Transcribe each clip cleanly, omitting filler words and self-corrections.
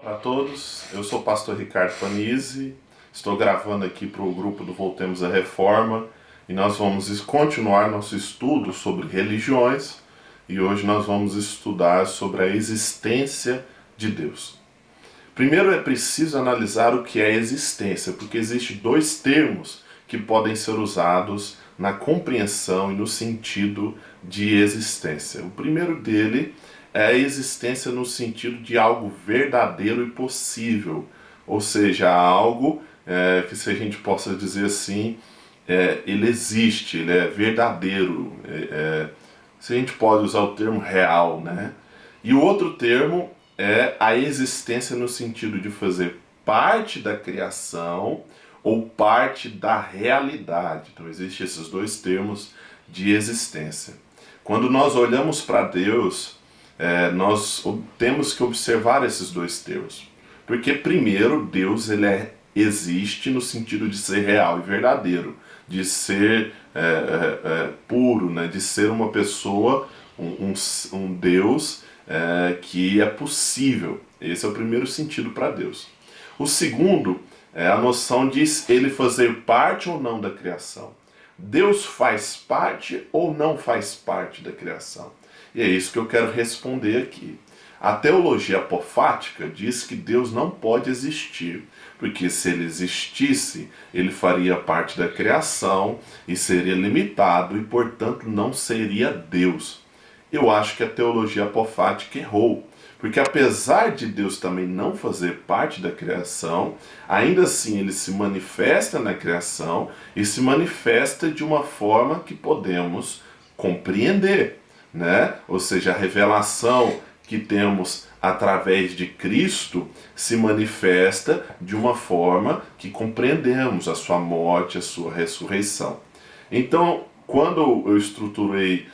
Olá a todos, eu sou o pastor Ricardo Panizzi, estou gravando aqui para o grupo do Voltemos à Reforma e nós vamos continuar nosso estudo sobre religiões e hoje nós vamos estudar sobre a existência de Deus. Primeiro é preciso analisar o que é existência, porque existem dois termos que podem ser usados na compreensão e no sentido de existência. O primeiro dele é a existência no sentido de algo verdadeiro e possível, ou seja, algo que, se a gente possa dizer assim, ele existe, ele é verdadeiro, se a gente pode usar o termo real, né? E o outro termo é a existência no sentido de fazer parte da criação ou parte da realidade. Então existem esses dois termos de existência. Quando nós olhamos para Deus, nós temos que observar esses dois termos. Porque primeiro, Deus existe no sentido de ser real e verdadeiro, de ser puro, né? De ser uma pessoa, um Deus que é possível. Esse é o primeiro sentido para Deus. O segundo é a noção de ele fazer parte ou não da criação. Deus faz parte ou não faz parte da criação? E é isso que eu quero responder aqui. A teologia apofática diz que Deus não pode existir, porque se ele existisse, ele faria parte da criação e seria limitado e, portanto, não seria Deus. Eu acho que a teologia apofática errou, porque apesar de Deus também não fazer parte da criação, ainda assim ele se manifesta na criação e se manifesta de uma forma que podemos compreender, né? Ou seja, a revelação que temos através de Cristo se manifesta de uma forma que compreendemos a sua morte, a sua ressurreição. Então, quando eu estruturei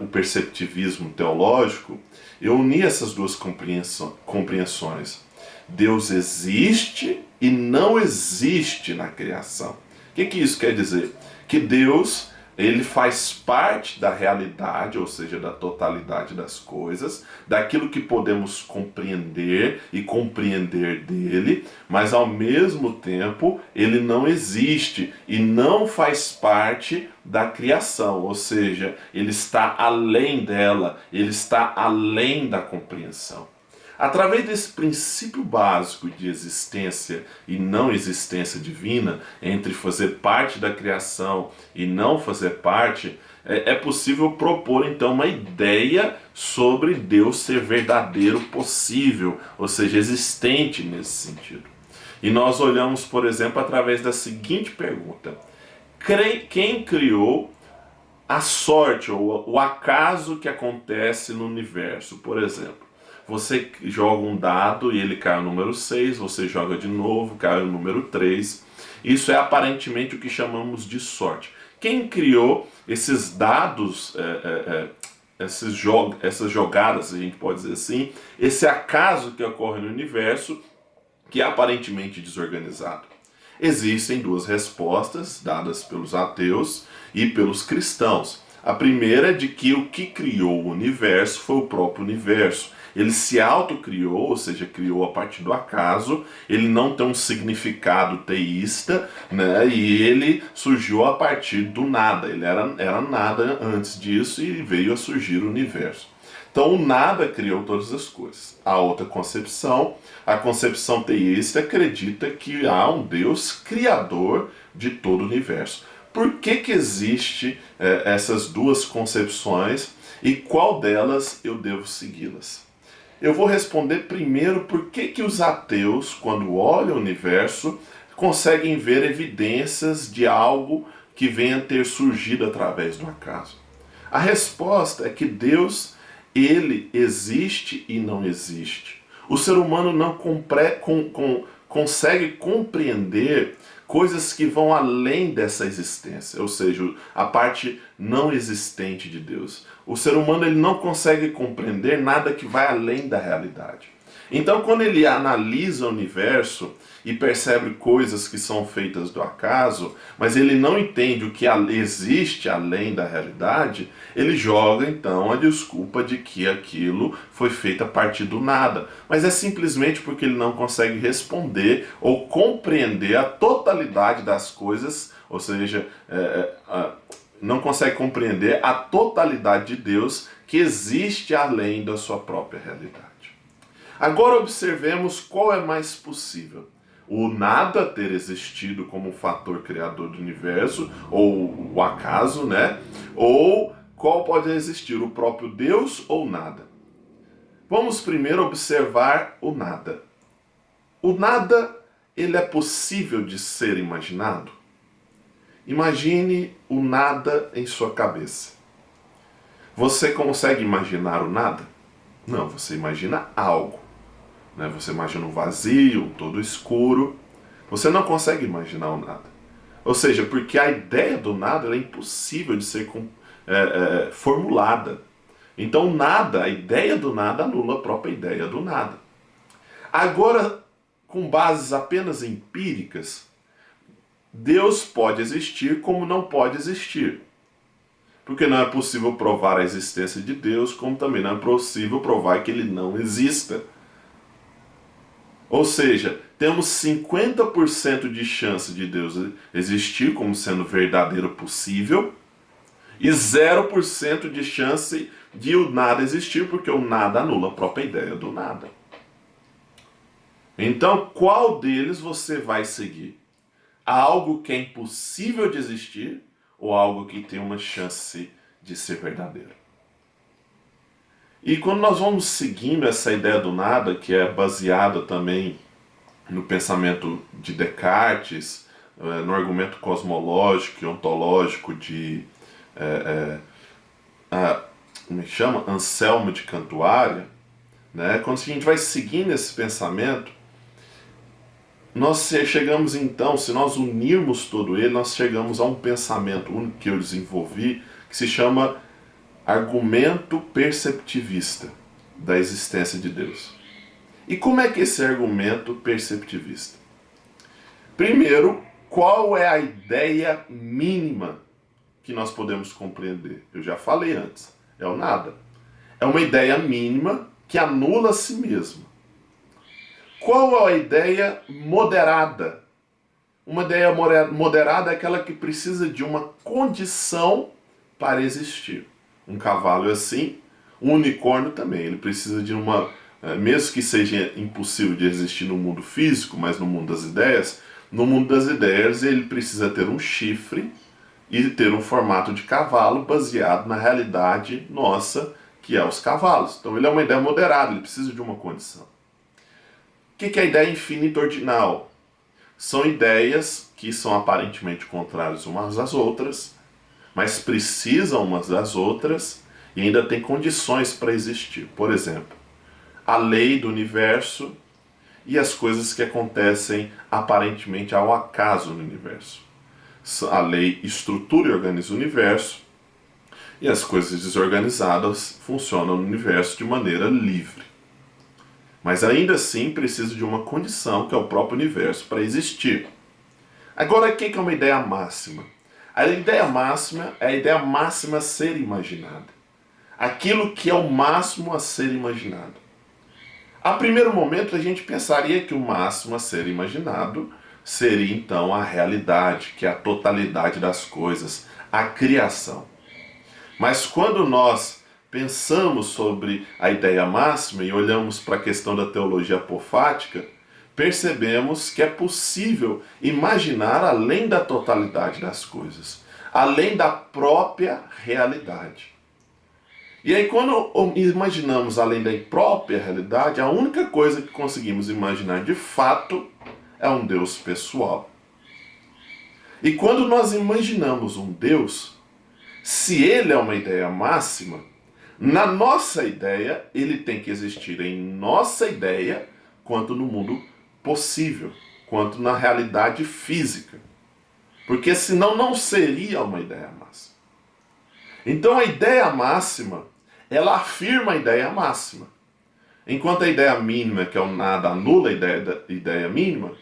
o perceptivismo teológico, eu uni essas duas compreensões. Deus existe e não existe na criação. O que isso quer dizer? Que Deus, ele faz parte da realidade, ou seja, da totalidade das coisas, daquilo que podemos compreender e compreender dele, mas ao mesmo tempo ele não existe e não faz parte da criação, ou seja, ele está além dela, ele está além da compreensão. Através desse princípio básico de existência e não existência divina, entre fazer parte da criação e não fazer parte, é possível propor então uma ideia sobre Deus ser verdadeiro possível, ou seja, existente nesse sentido. E nós olhamos, por exemplo, através da seguinte pergunta: quem criou a sorte ou o acaso que acontece no universo? Por exemplo, você joga um dado e ele cai o número 6, você joga de novo, cai o número 3. Isso é aparentemente o que chamamos de sorte. Quem criou esses dados, essas jogadas, a gente pode dizer assim, esse acaso que ocorre no universo, que é aparentemente desorganizado? Existem duas respostas dadas pelos ateus e pelos cristãos. A primeira é de que o que criou o universo foi o próprio universo. Ele se autocriou, ou seja, criou a partir do acaso, ele não tem um significado teísta, né? E ele surgiu a partir do nada, ele era nada antes disso e veio a surgir o universo. Então o nada criou todas as coisas. A outra concepção, a concepção teísta, acredita que há um Deus criador de todo o universo. Por que existe essas duas concepções e qual delas eu devo segui-las? Eu vou responder primeiro por que os ateus, quando olham o universo, conseguem ver evidências de algo que venha a ter surgido através do acaso. A resposta é que Deus, ele existe e não existe. O ser humano não consegue compreender coisas que vão além dessa existência, ou seja, a parte não existente de Deus. O ser humano ele não consegue compreender nada que vai além da realidade. Então, quando ele analisa o universo e percebe coisas que são feitas do acaso, mas ele não entende o que existe além da realidade, ele joga então a desculpa de que aquilo foi feito a partir do nada. Mas é simplesmente porque ele não consegue responder ou compreender a totalidade das coisas, ou seja, não consegue compreender a totalidade de Deus que existe além da sua própria realidade. Agora observemos qual é mais possível. O nada ter existido como fator criador do universo, ou o acaso, né? Ou qual pode existir, o próprio Deus ou nada? Vamos primeiro observar o nada. O nada, ele é possível de ser imaginado? Imagine o nada em sua cabeça. Você consegue imaginar o nada? Não, você imagina algo. Né? Você imagina um vazio, todo escuro. Você não consegue imaginar o nada. Ou seja, porque a ideia do nada é impossível de ser formulada. Então, nada, a ideia do nada anula a própria ideia do nada. Agora, com bases apenas empíricas, Deus pode existir como não pode existir. Porque não é possível provar a existência de Deus, como também não é possível provar que ele não exista. Ou seja, temos 50% de chance de Deus existir como sendo verdadeiro possível e 0% de chance de o nada existir, porque o nada anula a própria ideia do nada. Então, qual deles você vai seguir? Algo que é impossível de existir ou algo que tem uma chance de ser verdadeiro? E quando nós vamos seguindo essa ideia do nada, que é baseada também no pensamento de Descartes, no argumento cosmológico e ontológico de como chama? Anselmo de Cantuária, né? Quando a gente vai seguindo esse pensamento, nós chegamos então, se nós unirmos todo ele, nós chegamos a um pensamento único que eu desenvolvi, que se chama argumento perceptivista da existência de Deus. E como é que esse argumento perceptivista? Primeiro, qual é a ideia mínima que nós podemos compreender? Eu já falei antes, é o nada. É uma ideia mínima que anula a si mesma. Qual é a ideia moderada? Uma ideia moderada é aquela que precisa de uma condição para existir. Um cavalo é assim, um unicórnio também. Ele precisa de uma, mesmo que seja impossível de existir no mundo físico, mas no mundo das ideias ele precisa ter um chifre e ter um formato de cavalo baseado na realidade nossa, que é os cavalos. Então ele é uma ideia moderada, ele precisa de uma condição. O que é a ideia infinita ordinal? São ideias que são aparentemente contrárias umas às outras, mas precisam umas das outras e ainda têm condições para existir. Por exemplo, a lei do universo e as coisas que acontecem aparentemente ao acaso no universo. A lei estrutura e organiza o universo e as coisas desorganizadas funcionam no universo de maneira livre. Mas ainda assim precisa de uma condição, que é o próprio universo, para existir. Agora, o que é uma ideia máxima? A ideia máxima é a ideia máxima a ser imaginada. Aquilo que é o máximo a ser imaginado. A primeiro momento a gente pensaria que o máximo a ser imaginado seria então a realidade, que é a totalidade das coisas, a criação. Mas quando nós pensamos sobre a ideia máxima e olhamos para a questão da teologia apofática, percebemos que é possível imaginar além da totalidade das coisas, além da própria realidade. E aí, quando imaginamos além da própria realidade, a única coisa que conseguimos imaginar de fato é um Deus pessoal. E quando nós imaginamos um Deus, se ele é uma ideia máxima, na nossa ideia, ele tem que existir em nossa ideia, quanto no mundo possível, quanto na realidade física. Porque senão não seria uma ideia máxima. Então a ideia máxima, ela afirma a ideia máxima. Enquanto a ideia mínima, que é o nada, anula a ideia mínima,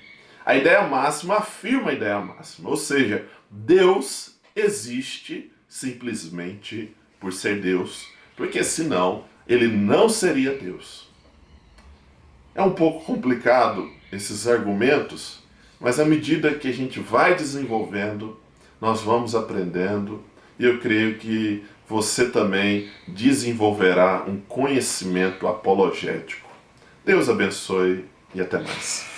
a ideia máxima afirma a ideia máxima. Ou seja, Deus existe simplesmente por ser Deus, porque senão ele não seria Deus. É um pouco complicado esses argumentos, mas à medida que a gente vai desenvolvendo, nós vamos aprendendo, e eu creio que você também desenvolverá um conhecimento apologético. Deus abençoe e até mais.